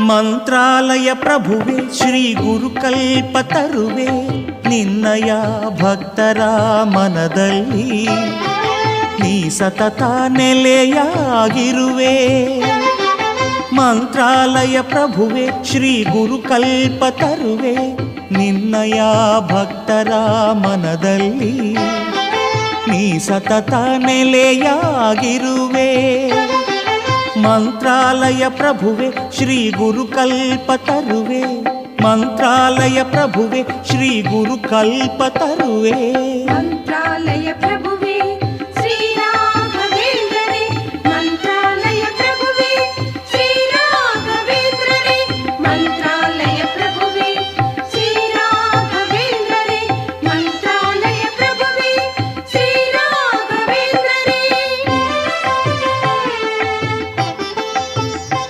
ಮಂತ್ರಾಲಯ ಪ್ರಭುವೆ ಶ್ರೀ ಗುರುಕಲ್ಪತರುವೆ ನಿನ್ನಯ ಭಕ್ತರ ಮನದಲ್ಲಿ ನೀ ಸತತ ನೆಲೆಯಾಗಿರುವೆ. ಮಂತ್ರಾಲಯ ಪ್ರಭುವೆ ಶ್ರೀ ಗುರುಕಲ್ಪತರುವೆ ನಿನ್ನಯ ಭಕ್ತರ ಮನದಲ್ಲಿ ನೀ ಸತತ ನೆಲೆಯಾಗಿರುವೆ. ಮಂತ್ರಾಲಯ ಪ್ರಭುವೆ ಶ್ರೀ ಗುರುಕಲ್ಪತರುವೆ ಮಂತ್ರಾಲಯ ಪ್ರಭುವೆ ಶ್ರೀ ಗುರುಕಲ್ಪತರುವೆ. ಮಂತ್ರಾಲಯ